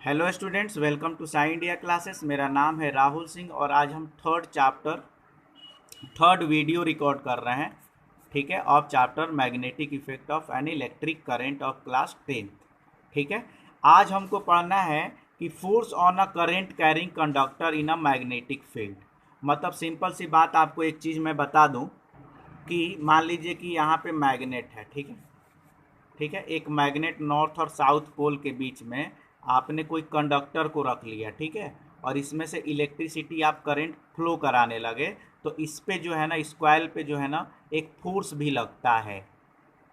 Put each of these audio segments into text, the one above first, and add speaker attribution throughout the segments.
Speaker 1: Hello students, welcome to Sai India classes. मेरा नाम है राहुल सिंह और आज हम थर्ड वीडियो रिकॉर्ड कर रहे हैं। ठीक है, of chapter magnetic effect of an electric current of class 10। ठीक है, आज हमको पढ़ना है कि force on a current carrying conductor in a magnetic field. मतलब सिंपल सी बात, आपको एक चीज़ मैं बता दूं कि मान लीजिए कि यहाँ पे मैग्नेट है। ठीक है, ठीक है, एक मैग्नेट नॉर्थ और साउथ पोल के बीच में आपने कोई कंडक्टर को रख लिया। ठीक है, और इसमें से इलेक्ट्रिसिटी आप करंट फ्लो कराने लगे तो इस पे जो है ना, इस कॉइल पे जो है ना एक फोर्स भी लगता है।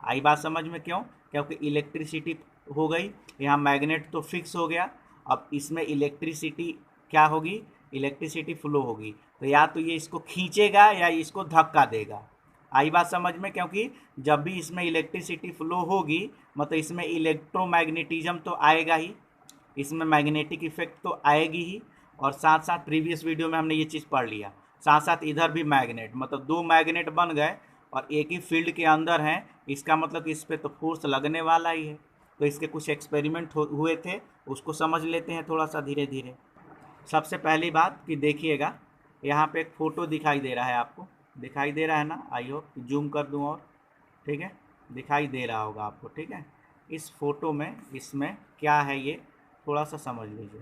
Speaker 1: आई बात समझ में? क्यों? क्योंकि इलेक्ट्रिसिटी हो गई, यहाँ मैग्नेट तो फिक्स हो गया। अब इसमें इलेक्ट्रिसिटी क्या होगी? इलेक्ट्रिसिटी फ्लो होगी, तो या तो ये इसको खींचेगा या इसको धक्का देगा। आई बात समझ में? क्योंकि जब भी इसमें इलेक्ट्रिसिटी फ्लो होगी मतलब इसमें इलेक्ट्रोमैग्नेटिज्म तो आएगा ही, इसमें मैग्नेटिक इफेक्ट तो आएगी ही। और साथ साथ प्रीवियस वीडियो में हमने ये चीज़ पढ़ लिया, साथ साथ इधर भी मैग्नेट, मतलब दो मैग्नेट बन गए और एक ही फील्ड के अंदर हैं। इसका मतलब कि इस पर तो फोर्स लगने वाला ही है। तो इसके कुछ एक्सपेरिमेंट हुए थे, उसको समझ लेते हैं थोड़ा सा धीरे धीरे। सबसे पहली बात कि देखिएगा, यहाँ पे एक फ़ोटो दिखाई दे रहा है, आपको दिखाई दे रहा है ना? आई होप जूम कर दूँ और ठीक है, दिखाई दे रहा होगा आपको। ठीक है, इस फोटो में इसमें क्या है ये थोड़ा सा समझ लीजिए।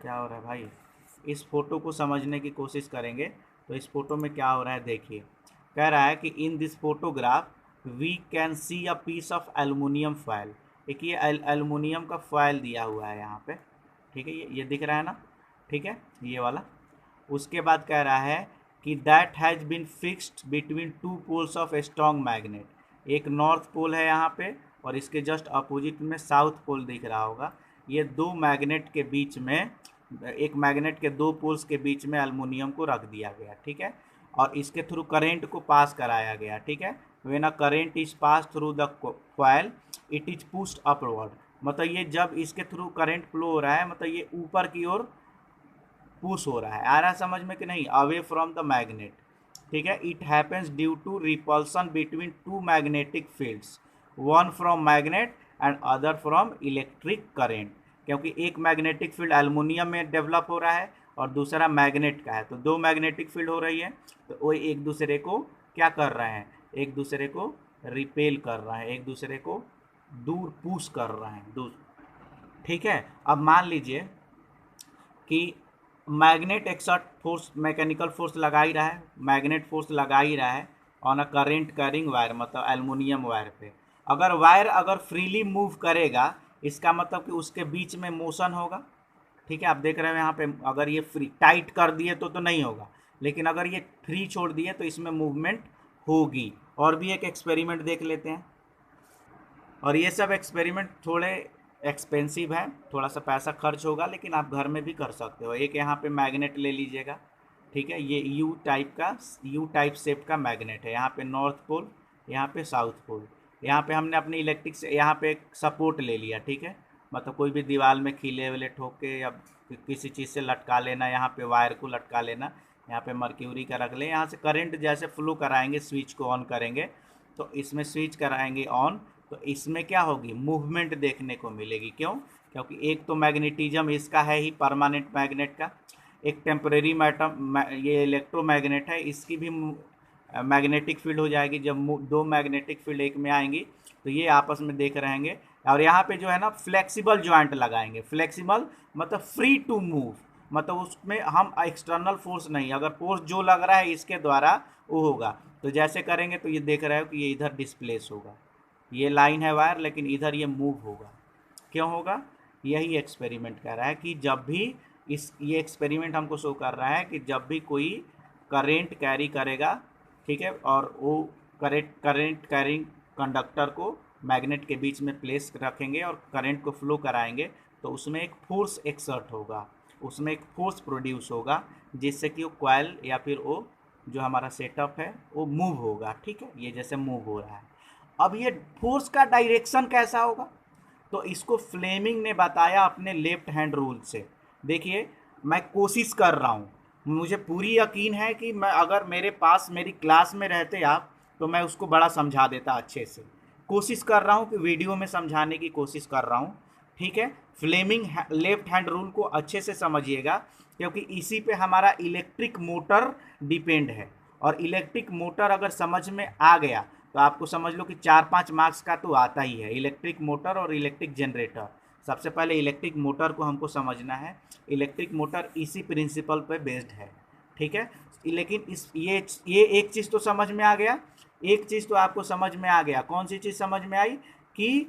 Speaker 1: क्या हो रहा है भाई, इस फोटो को समझने की कोशिश करेंगे। तो इस फोटो में क्या हो रहा है देखिए। कह रहा है कि in this photograph we can see a piece of aluminium foil. एक ये एल्युमिनियम का फॉयल दिया हुआ है यहाँ पे। ठीक है, ये दिख रहा है ना? ठीक है, ये वाला। उसके बाद कह रहा है कि that has been fixed between two poles of a strong magnet. एक नॉर्थ पोल है यहाँ पे और इसके जस्ट अपोजिट में साउथ पोल दिख रहा होगा। ये दो मैग्नेट के बीच में, एक मैग्नेट के दो पोल्स के बीच में एल्युमिनियम को रख दिया गया। ठीक है, और इसके थ्रू करंट को पास कराया गया। ठीक है, when a current is pass through the coil it is pushed upward. मतलब ये जब इसके थ्रू करंट फ्लो हो रहा है मतलब ये ऊपर की ओर पुश हो रहा है। आ रहा है समझ में कि नहीं? Away from the magnet. ठीक है, it happens due to repulsion between two magnetic fields, one from magnet and other from electric current. क्योंकि एक मैग्नेटिक फील्ड एल्युमिनियम में डेवलप हो रहा है और दूसरा मैग्नेट का है, तो दो मैग्नेटिक फील्ड हो रही है, तो वो एक दूसरे को क्या कर रहे हैं? एक दूसरे को रिपेल कर रहे हैं, एक दूसरे को दूर पुश कर रहे हैं दूर। ठीक है, अब मान लीजिए कि magnet exert force, mechanical force लगा ही रहा है, मैग्नेट फोर्स लगा ही रहा है on a current carrying wire, मतलब एल्युमिनियम वायर पे। अगर वायर अगर फ्रीली मूव करेगा इसका मतलब कि उसके बीच में मोशन होगा। ठीक है, आप देख रहे हो यहाँ पे, अगर ये फ्री टाइट कर दिए तो नहीं होगा, लेकिन अगर ये फ्री छोड़ दिए तो इसमें मूवमेंट होगी। और भी एक एक्सपेरिमेंट देख लेते हैं। और ये सब एक्सपेरिमेंट थोड़े एक्सपेंसिव हैं, थोड़ा सा पैसा खर्च होगा, लेकिन आप घर में भी कर सकते हो। एक यहाँ पे मैग्नेट ले लीजिएगा। ठीक है, ये यू टाइप शेप का मैग्नेट है। यहाँ पे नॉर्थ पोल, यहाँ पे साउथ पोल। यहाँ पे हमने अपनी इलेक्ट्रिक से यहाँ पे एक सपोर्ट ले लिया। ठीक है, मतलब कोई भी दीवार में खीले वेले ठोक के या किसी चीज़ से लटका लेना, यहाँ पे वायर को लटका लेना, यहाँ पे मर्क्यूरी का रख लें। यहाँ से करंट जैसे फ्लो कराएंगे, स्विच को ऑन करेंगे तो इसमें स्विच कराएंगे ऑन, तो इसमें क्या होगी? मूवमेंट देखने को मिलेगी। क्यों? क्योंकि एक तो मैग्नेटिज्म इसका है ही, परमानेंट मैग्नेट का। एक टेम्परेरी मैटम, ये इलेक्ट्रोमैग्नेट है, इसकी भी मैग्नेटिक फील्ड हो जाएगी। जब दो मैग्नेटिक फील्ड एक में आएंगी तो ये आपस में देख रहेंगे। और यहाँ पे जो है ना फ्लेक्सिबल जॉइंट लगाएंगे। फ्लेक्सिबल मतलब फ्री टू मूव, मतलब उसमें हम एक्सटर्नल फोर्स नहीं, अगर फोर्स जो लग रहा है इसके द्वारा वो होगा। तो जैसे करेंगे तो ये देख रहे हो कि ये इधर डिस्प्लेस होगा, ये लाइन है वायर, लेकिन इधर ये मूव होगा। क्यों होगा? यही एक्सपेरिमेंट कर रहा है कि जब भी ये एक्सपेरिमेंट हमको शो कर रहा है कि जब भी कोई करेंट कैरी करेगा, ठीक है, और वो करेंट कैरिंग कंडक्टर को मैग्नेट के बीच में प्लेस रखेंगे और करंट को फ्लो कराएंगे तो उसमें एक फोर्स एक्सर्ट होगा, उसमें एक फोर्स प्रोड्यूस होगा, जिससे कि वो कॉइल या फिर वो जो हमारा सेटअप है वो मूव होगा। ठीक है, ये जैसे मूव हो रहा है। अब ये फोर्स का डायरेक्शन कैसा होगा? तो इसको फ्लेमिंग ने बताया अपने लेफ्ट हैंड रूल से। देखिए, मैं कोशिश कर रहा हूँ, मुझे पूरी यकीन है कि मैं अगर मेरे पास मेरी क्लास में रहते आप तो मैं उसको बड़ा समझा देता अच्छे से। कोशिश कर रहा हूँ कि वीडियो में समझाने की कोशिश कर रहा हूँ। ठीक है, फ्लेमिंग लेफ्ट हैंड रूल को अच्छे से समझिएगा, क्योंकि इसी पे हमारा इलेक्ट्रिक मोटर डिपेंड है। और इलेक्ट्रिक मोटर अगर समझ में आ गया तो आपको समझ लो कि 4-5 मार्क्स का तो आता ही है, इलेक्ट्रिक मोटर और इलेक्ट्रिक जनरेटर। सबसे पहले इलेक्ट्रिक मोटर को हमको समझना है, इलेक्ट्रिक मोटर इसी प्रिंसिपल पे बेस्ड है, ठीक है। लेकिन इस ये एक चीज़ तो समझ में आ गया, एक चीज़ तो आपको समझ में आ गया, कौन सी चीज़ समझ में आई कि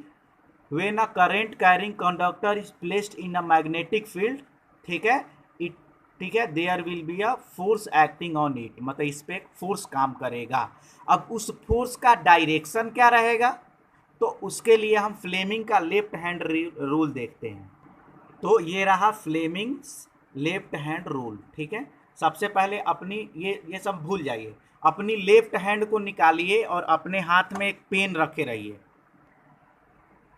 Speaker 1: when a current carrying conductor is placed in a magnetic field, ठीक है, it ठीक है, there will be a force acting on it, मतलब इस पे फोर्स काम करेगा। अब उस फोर्स का डायरेक्शन क्या रहेगा, तो उसके लिए हम फ्लेमिंग का लेफ्ट हैंड रूल देखते हैं। तो ये रहा फ्लेमिंग्स लेफ्ट हैंड रूल, ठीक है। सबसे पहले अपनी ये सब भूल जाइए, अपनी लेफ्ट हैंड को निकालिए और अपने हाथ में एक पेन रखे रहिए,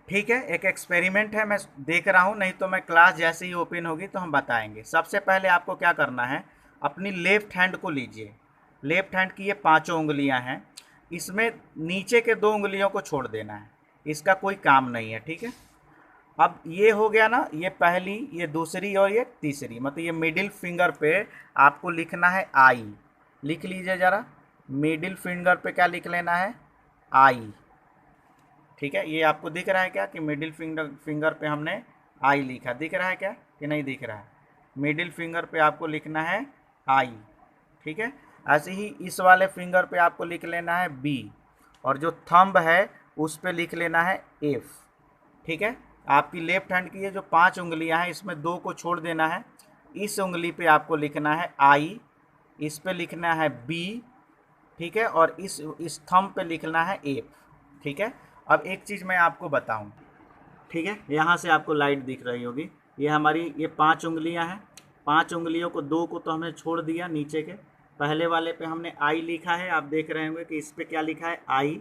Speaker 1: ठीक है। एक एक्सपेरिमेंट है, मैं देख रहा हूँ, नहीं तो मैं क्लास जैसे ही ओपन होगी तो हम बताएंगे। सबसे पहले आपको क्या करना है, अपनी लेफ्ट हैंड को लीजिए, लेफ्ट हैंड की ये 5 उंगलियां हैं, इसमें नीचे के 2 उंगलियों को छोड़ देना है, इसका कोई काम नहीं है, ठीक है। अब ये हो गया ना, ये पहली, ये दूसरी और ये तीसरी, मतलब ये मिडिल फिंगर पे आपको लिखना है आई। लिख लीजिए ज़रा, मिडिल फिंगर पे क्या लिख लेना है, आई, ठीक है। ये आपको दिख रहा है क्या कि मिडिल फिंगर पे हमने आई लिखा, दिख रहा है क्या कि नहीं दिख रहा है। मिडिल फिंगर पे आपको लिखना है आई, ठीक है। ऐसे ही इस वाले फिंगर पे आपको लिख लेना है बी, और जो थंब है उस पे लिख लेना है एफ, ठीक है। आपकी लेफ्ट हैंड की ये जो 5 उंगलियां हैं, इसमें 2 को छोड़ देना है, इस उंगली पे आपको लिखना है आई, इस पे लिखना है बी, ठीक है, और इस थंब पे लिखना है एफ, ठीक है। अब एक चीज़ मैं आपको बताऊं, ठीक है, यहाँ से आपको लाइट दिख रही होगी, ये हमारी ये 5 उंगलियां हैं, 5 उंगलियों को 2 को तो हमने छोड़ दिया, नीचे के पहले वाले पे हमने आई लिखा है, आप देख रहे होंगे कि इस पे क्या लिखा है आई,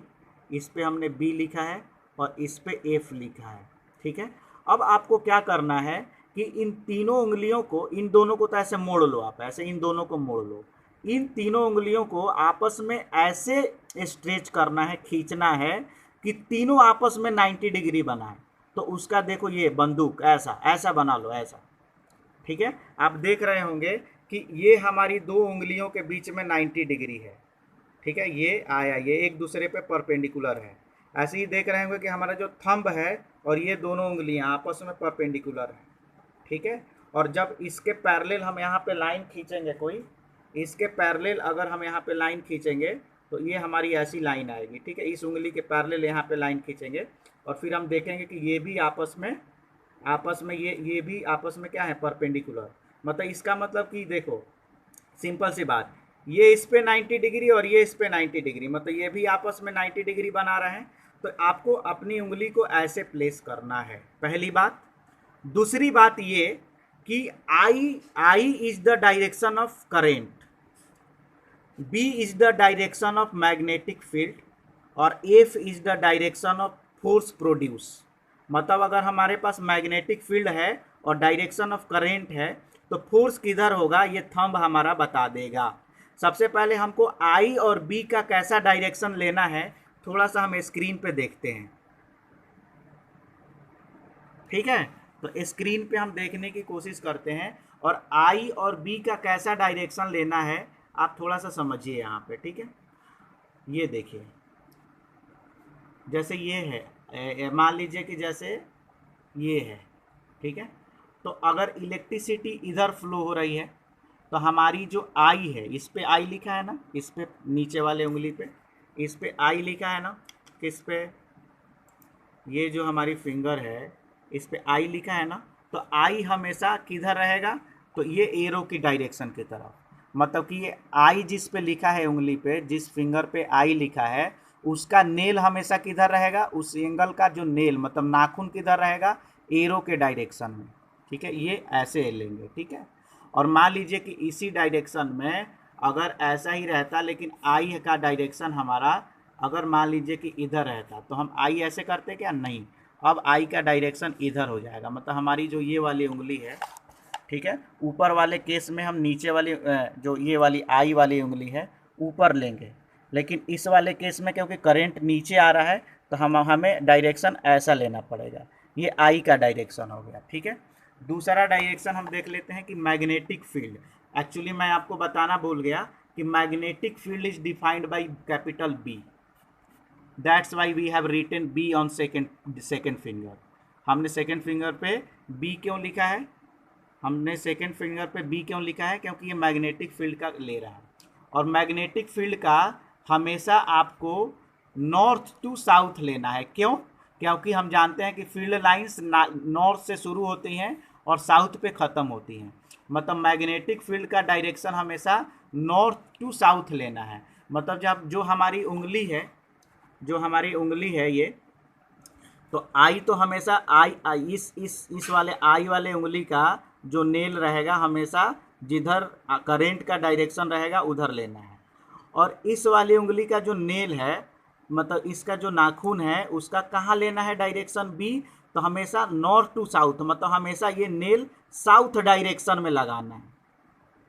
Speaker 1: इस पे हमने बी लिखा है और इस पे एफ लिखा है, ठीक है। अब आपको क्या करना है कि इन तीनों उंगलियों को, इन दोनों को तो ऐसे मोड़ लो, आप ऐसे इन दोनों को मोड़ लो, इन तीनों उंगलियों को आपस में ऐसे स्ट्रेच करना है, खींचना है कि तीनों आपस में 90 डिग्री बनाए। तो उसका देखो, ये बंदूक ऐसा ऐसा बना लो, ऐसा, ठीक है। आप देख रहे होंगे कि ये हमारी 2 उंगलियों के बीच में 90 डिग्री है, ठीक है, ये आया, ये एक दूसरे पे परपेंडिकुलर है। ऐसे ही देख रहे होंगे कि हमारा जो थंब है और ये दोनों उंगलियां आपस में परपेंडिकुलर है, ठीक है। और जब इसके पैरेलल हम यहाँ पे लाइन खींचेंगे, कोई इसके पैरेलल अगर हम यहाँ पे लाइन खींचेंगे तो ये हमारी ऐसी लाइन आएगी, ठीक है। इस उंगली के पैरेलल यहाँ पे लाइन खींचेंगे और फिर हम देखेंगे कि ये भी आपस में ये भी आपस में क्या है, परपेंडिकुलर। मतलब इसका मतलब कि देखो, सिंपल सी बात, ये इस पे 90 डिग्री और ये इस पे 90 डिग्री, मतलब ये भी आपस में 90 डिग्री बना रहे हैं। तो आपको अपनी उंगली को ऐसे प्लेस करना है, पहली बात। दूसरी बात ये कि I is the direction of current, B is the direction of magnetic field और F is the direction of force produce. मतलब अगर हमारे पास मैग्नेटिक फील्ड है और डायरेक्शन ऑफ करेंट है तो फोर्स किधर होगा ये थंब हमारा बता देगा। सबसे पहले हमको आई और बी का कैसा डायरेक्शन लेना है थोड़ा सा हम स्क्रीन पे देखते हैं, ठीक है। तो स्क्रीन पे हम देखने की कोशिश करते हैं और आई और बी का कैसा डायरेक्शन लेना है आप थोड़ा सा समझिए यहाँ पे, ठीक है। ये देखिए, जैसे ये है, मान लीजिए कि जैसे ये है, ठीक है। तो अगर इलेक्ट्रिसिटी इधर फ्लो हो रही है तो हमारी जो आई है, इस पे आई लिखा है ना, इस पे नीचे वाले उंगली पे इस पे आई लिखा है ना, किस पे, ये जो हमारी फिंगर है इस पे आई लिखा है ना, तो आई हमेशा किधर रहेगा, तो ये एरो की डायरेक्शन की तरफ। मतलब कि ये आई जिस पे लिखा है उंगली पे, जिस फिंगर पे आई लिखा है उसका नेल हमेशा किधर रहेगा, उस एंगल का जो नेल मतलब नाखून किधर रहेगा, एरो के डायरेक्शन में, ठीक है। ये ऐसे लेंगे, ठीक है। और मान लीजिए कि इसी डायरेक्शन में अगर ऐसा ही रहता लेकिन आई का डायरेक्शन हमारा अगर मान लीजिए कि इधर रहता तो हम आई ऐसे करते क्या, नहीं। अब आई का डायरेक्शन इधर हो जाएगा, मतलब हमारी जो ये वाली उंगली है, ठीक है, ऊपर वाले केस में हम नीचे वाली जो ये वाली आई वाली उंगली है ऊपर लेंगे, लेकिन इस वाले केस में क्योंकि करंट नीचे आ रहा है तो हमें डायरेक्शन ऐसा लेना पड़ेगा। ये आई का डायरेक्शन हो गया, ठीक है। दूसरा डायरेक्शन हम देख लेते हैं कि मैग्नेटिक फील्ड। एक्चुअली मैं आपको बताना भूल गया कि magnetic field is defined by capital B, that's why we have written B on second finger. हमने सेकेंड फिंगर पे बी क्यों लिखा है, हमने सेकेंड फिंगर पे बी क्यों लिखा है, क्योंकि ये मैग्नेटिक फील्ड का ले रहा है। और मैग्नेटिक फील्ड का हमेशा आपको नॉर्थ टू साउथ लेना है। क्यों? क्योंकि हम जानते हैं कि फील्ड लाइंस नॉर्थ से शुरू होती हैं और साउथ पे ख़त्म होती हैं। मतलब मैग्नेटिक फील्ड का डायरेक्शन हमेशा नॉर्थ टू साउथ लेना है। मतलब जब जो हमारी उंगली है ये, तो आई तो हमेशा आई इस वाले आई वाले उंगली का जो नेल रहेगा हमेशा जिधर करंट का डायरेक्शन रहेगा उधर लेना है। और इस वाली उंगली का जो नेल है, मतलब इसका जो नाखून है उसका कहाँ लेना है डायरेक्शन बी, तो हमेशा नॉर्थ टू साउथ, मतलब हमेशा ये नेल साउथ डायरेक्शन में लगाना है,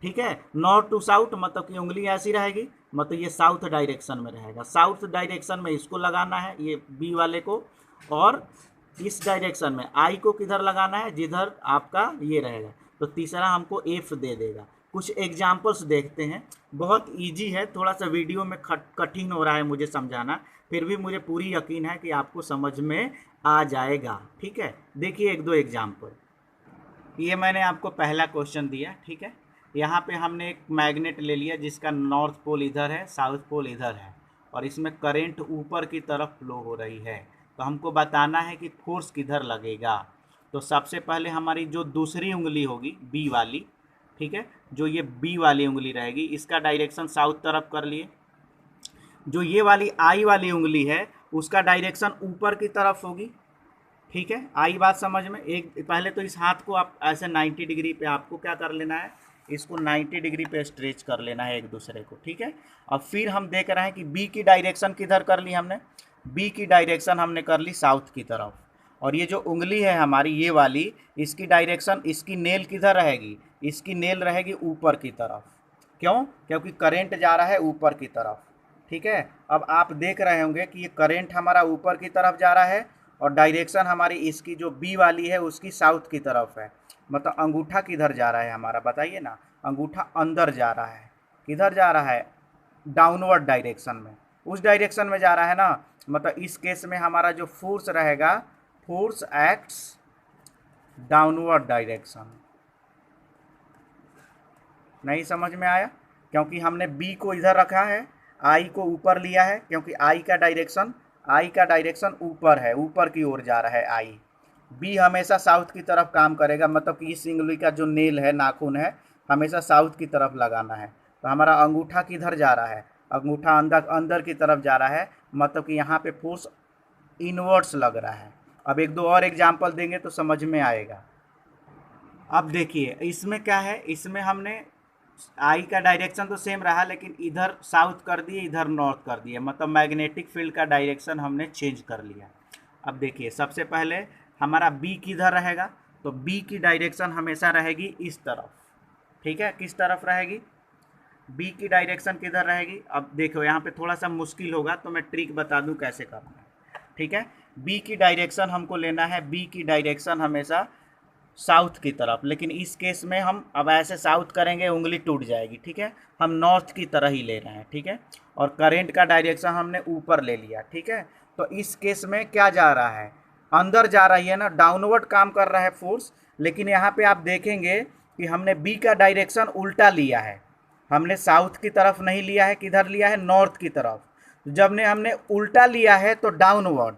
Speaker 1: ठीक है। नॉर्थ टू साउथ मतलब कि उंगली ऐसी रहेगी, मतलब ये साउथ डायरेक्शन में रहेगा। साउथ डायरेक्शन में इसको लगाना है, ये बी वाले को। और इस डायरेक्शन में आई को किधर लगाना है, जिधर आपका ये रहेगा। तो तीसरा हमको एफ दे देगा। कुछ एग्जाम्पल्स देखते हैं, बहुत इजी है, थोड़ा सा वीडियो में कठिन हो रहा है मुझे समझाना, फिर भी मुझे पूरी यकीन है कि आपको समझ में आ जाएगा, ठीक है। देखिए एक दो एग्जाम्पल। ये मैंने आपको पहला क्वेश्चन दिया, ठीक है। यहाँ पे हमने एक मैग्नेट ले लिया जिसका नॉर्थ पोल इधर है, साउथ पोल इधर है, और इसमें करंट ऊपर की तरफ फ्लो हो रही है। तो हमको बताना है कि फोर्स किधर लगेगा। तो सबसे पहले हमारी जो दूसरी उंगली होगी बी वाली, ठीक है, जो ये बी वाली उंगली रहेगी इसका डायरेक्शन साउथ तरफ कर लिए। जो ये वाली आई वाली उंगली है उसका डायरेक्शन ऊपर की तरफ होगी, ठीक है। आई बात समझ में। एक पहले तो इस हाथ को आप ऐसे 90 डिग्री पे आपको क्या कर लेना है, इसको 90 डिग्री पे स्ट्रेच कर लेना है एक दूसरे को, ठीक है। अब फिर हम देख रहे हैं कि बी की डायरेक्शन किधर कर ली हमने, बी की डायरेक्शन हमने कर ली साउथ की तरफ। और ये जो उंगली है हमारी ये वाली, इसकी डायरेक्शन, इसकी नेल किधर रहेगी, इसकी नेल रहेगी ऊपर की तरफ। क्यों? क्योंकि करंट जा रहा है ऊपर की तरफ, ठीक है। अब आप देख रहे होंगे कि ये करंट हमारा ऊपर की तरफ जा रहा है और डायरेक्शन हमारी इसकी जो बी वाली है उसकी साउथ की तरफ है। मतलब अंगूठा किधर जा रहा है हमारा, बताइए ना। अंगूठा अंदर जा रहा है, किधर जा रहा है, डाउनवर्ड डायरेक्शन में, उस डायरेक्शन में जा रहा है ना। मतलब इस केस में हमारा जो फोर्स रहेगा, फोर्स एक्ट्स डाउनवर्ड डायरेक्शन। नहीं समझ में आया? क्योंकि हमने बी को इधर रखा है, आई को ऊपर लिया है, क्योंकि आई का डायरेक्शन ऊपर है, ऊपर की ओर जा रहा है आई। बी हमेशा साउथ की तरफ काम करेगा, मतलब कि इस उंगली का जो नेल है, नाखून है, हमेशा साउथ की तरफ लगाना है। तो हमारा अंगूठा किधर जा रहा है, अंगूठा अंदर की तरफ जा रहा है, मतलब कि यहाँ पे फोर्स इनवर्ड्स लग रहा है। अब एक दो और एग्जाम्पल देंगे तो समझ में आएगा। अब देखिए इसमें क्या है, इसमें हमने आई का डायरेक्शन तो सेम रहा लेकिन इधर साउथ कर दिए, इधर नॉर्थ कर दिए, मतलब मैग्नेटिक फील्ड का डायरेक्शन हमने चेंज कर लिया। अब देखिए सबसे पहले हमारा बी किधर रहेगा, तो बी की डायरेक्शन हमेशा रहेगी इस तरफ, ठीक है। किस तरफ रहेगी, बी की डायरेक्शन किधर रहेगी। अब देखो यहाँ पे थोड़ा सा मुश्किल होगा तो मैं ट्रिक बता दूँ कैसे करना है, ठीक है। बी की डायरेक्शन हमको लेना है, बी की डायरेक्शन हमेशा साउथ की तरफ, लेकिन इस केस में हम अब ऐसे साउथ करेंगे उंगली टूट जाएगी, ठीक है। हम नॉर्थ की तरह ही ले रहे हैं, ठीक है। और करंट का डायरेक्शन हमने ऊपर ले लिया, ठीक है। तो इस केस में क्या जा रहा है, अंदर जा रही है ना, डाउनवर्ड काम कर रहा है फोर्स। लेकिन यहाँ पे आप देखेंगे कि हमने बी का डायरेक्शन उल्टा लिया है, हमने साउथ की तरफ नहीं लिया है, किधर लिया है, नॉर्थ की तरफ। जब ने हमने उल्टा लिया है तो डाउनवर्ड।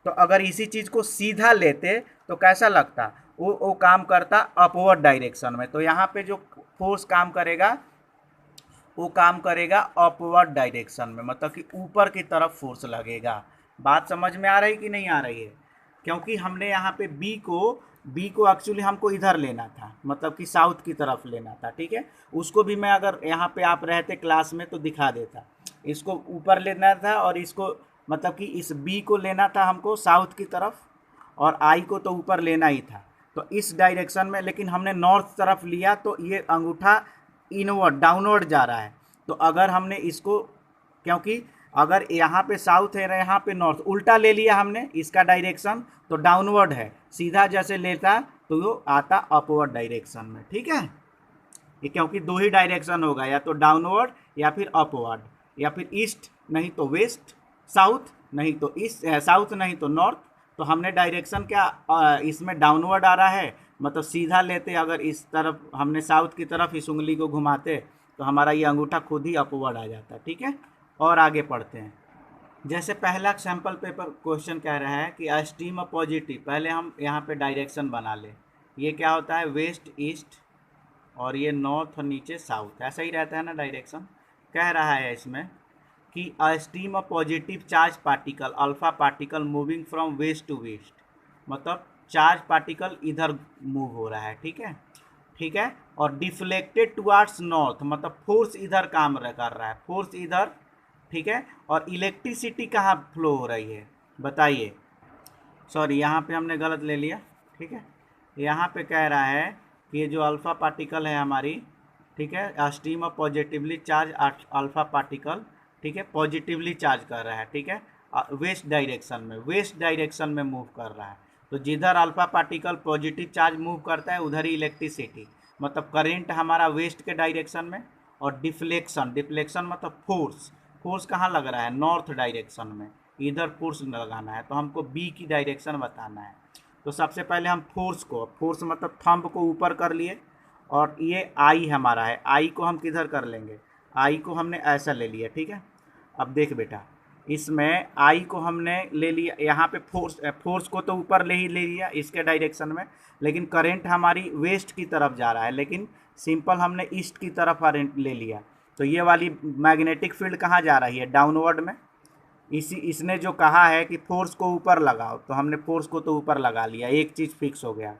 Speaker 1: तो अगर इसी चीज़ को सीधा लेते तो कैसा लगता, वो काम करता अपवर्ड डायरेक्शन में। तो यहाँ पे जो फोर्स काम करेगा वो काम करेगा अपवर्ड डायरेक्शन में, मतलब कि ऊपर की तरफ फोर्स लगेगा। बात समझ में आ रही कि नहीं आ रही है? क्योंकि हमने यहाँ पे बी को एक्चुअली हमको इधर लेना था, मतलब कि साउथ की तरफ लेना था, ठीक है। उसको भी मैं अगर यहाँ पे आप रहते क्लास में तो दिखा देता। इसको ऊपर लेना था और इसको मतलब कि इस बी को लेना था हमको साउथ की तरफ, और आई को तो ऊपर लेना ही था। तो इस डायरेक्शन में लेकिन हमने नॉर्थ तरफ लिया तो ये अंगूठा इनवर्ड डाउनवर्ड जा रहा है। तो अगर हमने इसको, क्योंकि अगर यहाँ पे साउथ है यहाँ पे नॉर्थ, उल्टा ले लिया हमने इसका डायरेक्शन तो डाउनवर्ड है, सीधा जैसे लेता तो वो आता अपवर्ड डायरेक्शन में। ठीक है, ये क्योंकि दो ही डायरेक्शन होगा, या तो डाउनवर्ड या फिर अपवर्ड, या फिर ईस्ट नहीं तो वेस्ट, साउथ नहीं तो ईस्ट, साउथ नहीं तो नॉर्थ। तो हमने डायरेक्शन क्या इसमें डाउनवर्ड आ रहा है, मतलब सीधा लेते, अगर इस तरफ हमने साउथ की तरफ इस उंगली को घुमाते तो हमारा ये अंगूठा खुद ही अपवर्ड आ जाता है। ठीक है, और आगे पढ़ते हैं। जैसे पहला सैम्पल पेपर क्वेश्चन कह रहा है कि अ स्ट्रीम ऑफ पॉजिटिव, पहले हम यहाँ पे डायरेक्शन बना ले, ये क्या होता है वेस्ट ईस्ट, और ये नॉर्थ और नीचे साउथ, ऐसा ही रहता है ना डायरेक्शन। कह रहा है इसमें कि a stream of positive charge particle alpha particle moving from west to west, मतलब चार्ज पार्टिकल इधर मूव हो रहा है। ठीक है, ठीक है, और डिफ्लेक्टेड टुवार्ड्स नॉर्थ, मतलब फोर्स इधर काम कर रहा है, फोर्स इधर। ठीक है, और इलेक्ट्रिसिटी कहाँ फ्लो हो रही है बताइए, सॉरी यहाँ पे हमने गलत ले लिया। ठीक है, यहाँ पे कह रहा है कि ये जो अल्फ़ा पार्टिकल है हमारी, ठीक है, stream of positively charge alpha particle, ठीक है, पॉजिटिवली चार्ज कर रहा है। ठीक है, वेस्ट डायरेक्शन में, वेस्ट डायरेक्शन में मूव कर रहा है। तो जिधर alpha particle positive charge move करता है उधर ही इलेक्ट्रिसिटी, मतलब करेंट हमारा वेस्ट के डायरेक्शन में। और डिफ्लेक्शन, डिफ्लेक्शन मतलब फोर्स, फोर्स कहाँ लग रहा है नॉर्थ डायरेक्शन में, इधर फोर्स लगाना है, तो हमको बी की डायरेक्शन बताना है। तो सबसे पहले हम फोर्स को, फोर्स मतलब थंब को ऊपर कर लिए, और ये आई हमारा है, आई को हम किधर कर लेंगे, आई को हमने ऐसा ले लिया। ठीक है, अब देख बेटा, इसमें आई को हमने ले लिया, यहाँ पे फोर्स, फोर्स को तो ऊपर ले ही ले लिया इसके डायरेक्शन में, लेकिन करंट हमारी वेस्ट की तरफ जा रहा है, लेकिन सिंपल हमने ईस्ट की तरफ करंट ले लिया। तो ये वाली मैग्नेटिक फील्ड कहाँ जा रही है डाउनवर्ड में। इसी इसने जो कहा है कि फोर्स को ऊपर लगाओ, तो हमने फोर्स को तो ऊपर लगा लिया, एक चीज़ फिक्स हो गया।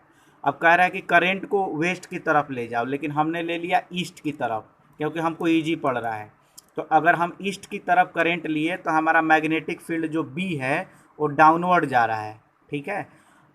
Speaker 1: अब कह रहा है कि करंट को वेस्ट की तरफ ले जाओ, लेकिन हमने ले लिया ईस्ट की तरफ, क्योंकि हमको ईजी पड़ रहा है। तो अगर हम ईस्ट की तरफ करंट लिए तो हमारा मैग्नेटिक फील्ड जो बी है वो डाउनवर्ड जा रहा है। ठीक है,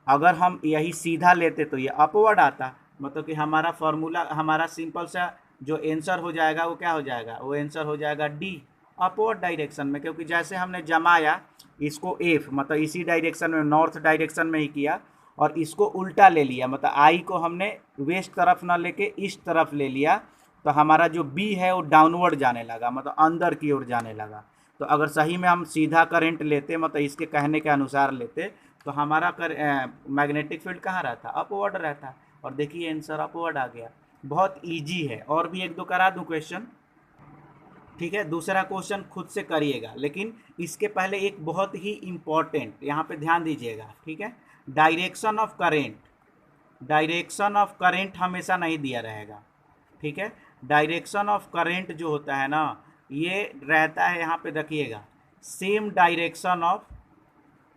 Speaker 1: अगर हम यही सीधा लेते तो ये अपवर्ड आता, मतलब कि हमारा फॉर्मूला, हमारा सिंपल सा जो आंसर हो जाएगा वो क्या हो जाएगा, वो आंसर हो जाएगा डी, अपवर्ड डायरेक्शन में। क्योंकि जैसे हमने जमाया इसको एफ, मतलब इसी डायरेक्शन में, नॉर्थ डायरेक्शन में ही किया, और इसको उल्टा ले लिया, मतलब आई को हमने वेस्ट तरफ ना लेके ईस्ट तरफ ले लिया, तो हमारा जो बी है वो डाउनवर्ड जाने लगा, मतलब अंदर की ओर जाने लगा। तो अगर सही में हम सीधा करंट लेते, मतलब इसके कहने के अनुसार लेते, तो हमारा मैग्नेटिक फील्ड कहाँ रहता, अपवर्ड रहता। और देखिए आंसर अपवर्ड आ गया, बहुत इजी है। और भी एक दो करा दूं क्वेश्चन। ठीक है, दूसरा क्वेश्चन खुद से करिएगा, लेकिन इसके पहले एक बहुत ही इम्पॉर्टेंट यहाँ पे ध्यान दीजिएगा। ठीक है, direction of current, direction of current हमेशा नहीं दिया रहेगा। ठीक है, डायरेक्शन ऑफ करेंट जो होता है ना, ये रहता है, यहाँ पे देखिएगा, same direction of,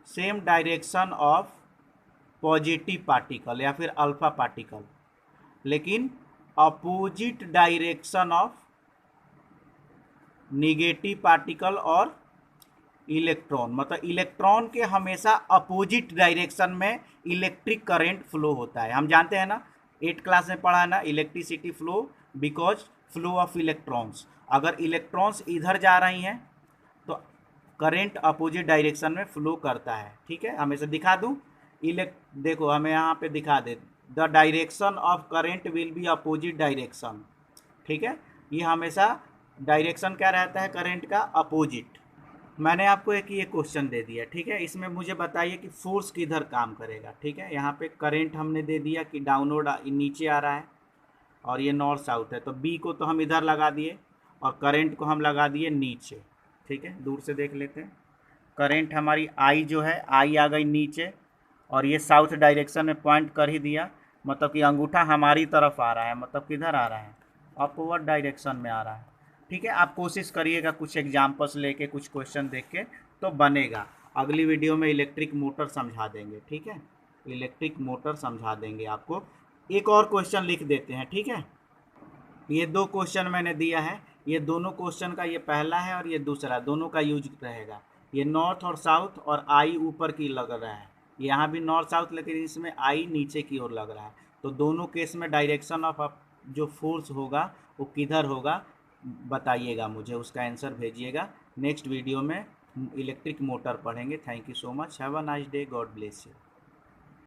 Speaker 1: same direction of positive particle या फिर अल्फा पार्टिकल, लेकिन opposite direction of negative particle और इलेक्ट्रॉन, मतलब इलेक्ट्रॉन के हमेशा अपोजिट डायरेक्शन में इलेक्ट्रिक करंट फ्लो होता है। हम जानते हैं ना, 8 क्लास में पढ़ा है ना, electricity flow because flow of electrons. अगर इलेक्ट्रॉन्स इधर जा रही हैं तो करंट अपोजिट डायरेक्शन में फ्लो करता है। ठीक है, हमेशा दिखा दूं, देखो हमें यहाँ पे दिखा दे, the direction of current will be opposite direction. ठीक है, ये हमेशा डायरेक्शन क्या रहता है करंट का, अपोजिट। मैंने आपको एक ये क्वेश्चन दे दिया। ठीक है, इसमें मुझे बताइए कि फोर्स किधर काम करेगा। ठीक है, यहाँ पे करंट हमने दे दिया कि डाउनवर्ड नीचे आ रहा है, और ये नॉर्थ साउथ है, तो बी को तो हम इधर लगा दिए और करंट को हम लगा दिए नीचे। ठीक है, दूर से देख लेते हैं, करंट हमारी आई जो है, आई आ गई नीचे, और ये साउथ डायरेक्शन में पॉइंट कर ही दिया, मतलब कि अंगूठा हमारी तरफ आ रहा है, मतलब किधर आ रहा है, अपवर्ड डायरेक्शन में आ रहा है। ठीक है, आप कोशिश करिएगा कुछ एग्जाम्पल्स लेके, कुछ क्वेश्चन देख के, तो बनेगा। अगली वीडियो में इलेक्ट्रिक मोटर समझा देंगे। ठीक है, इलेक्ट्रिक मोटर समझा देंगे आपको। एक और क्वेश्चन लिख देते हैं। ठीक है, ये 2 क्वेश्चन मैंने दिया है, ये दोनों क्वेश्चन का, ये पहला है और ये दूसरा, दोनों का यूज रहेगा। ये नॉर्थ और साउथ, और आई ऊपर की लग रहा है, यहाँ भी नॉर्थ साउथ, लेकिन इसमें आई नीचे की ओर लग रहा है। तो दोनों केस में डायरेक्शन ऑफ जो फोर्स होगा वो किधर होगा बताइएगा मुझे, उसका आंसर भेजिएगा नेक्स्ट वीडियो में इलेक्ट्रिक मोटर पढ़ेंगे। Thank you so much. Have a nice day. God bless you.